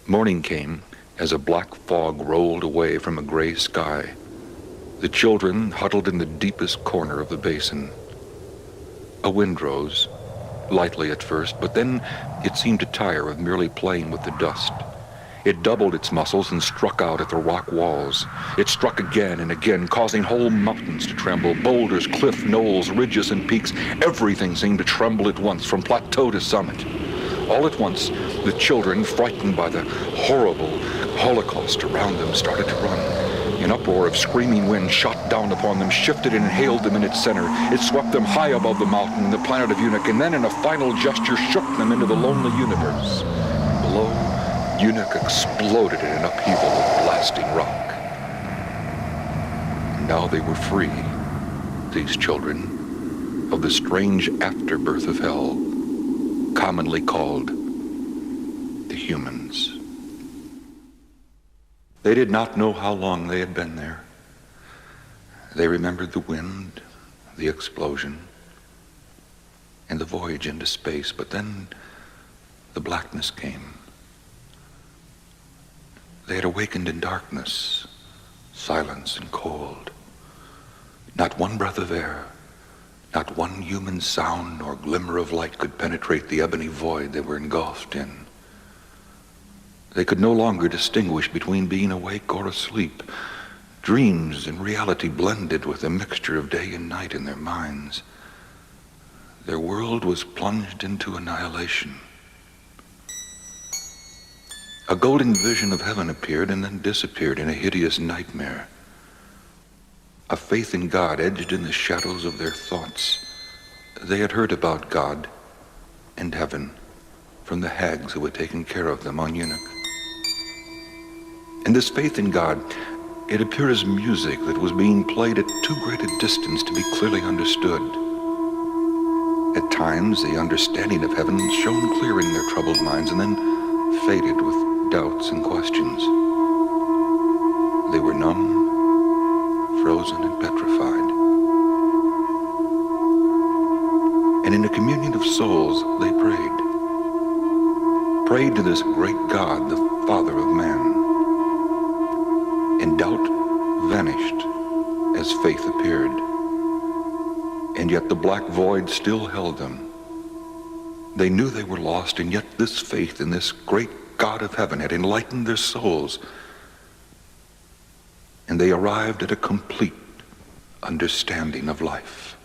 Morning came as a black fog rolled away from a gray sky. The children huddled in the deepest corner of the basin. A wind rose, lightly at first, but then it seemed to tire of merely playing with the dust. It doubled its muscles and struck out at the rock walls. It struck again and again, causing whole mountains to tremble. Boulders, cliff, knolls, ridges, and peaks, everything seemed to tremble at once, from plateau to summit. All at once, the children, frightened by the horrible holocaust around them, started to run. An uproar of screaming wind shot down upon them, shifted and inhaled them in its center. It swept them high above the mountain and the planet of Uneik, and then in a final gesture shook them into the lonely universe. Below, Uneik exploded in an upheaval of blasting rock. And now they were free, these children, of the strange afterbirth of hell, commonly called the humans. They did not know how long they had been there. They remembered the wind, the explosion, and the voyage into space, but then the blackness came. They had awakened in darkness, silence and cold. Not one breath of air, not one human sound nor glimmer of light could penetrate the ebony void they were engulfed in. They could no longer distinguish between being awake or asleep. Dreams and reality blended with a mixture of day and night in their minds. Their world was plunged into annihilation. A golden vision of heaven appeared and then disappeared in a hideous nightmare. A faith in God edged in the shadows of their thoughts. They had heard about God and heaven from the hags who had taken care of them on Uneik. And this faith in God, it appeared as music that was being played at too great a distance to be clearly understood. At times, the understanding of heaven shone clear in their troubled minds and then faded with doubts and questions. They were numb, frozen, and petrified. And in a communion of souls, they prayed to this great God, the Father of man. And doubt vanished as faith appeared. And yet the black void still held them. They knew they were lost, and yet this faith in this great God of heaven had enlightened their souls. And they arrived at a complete understanding of life.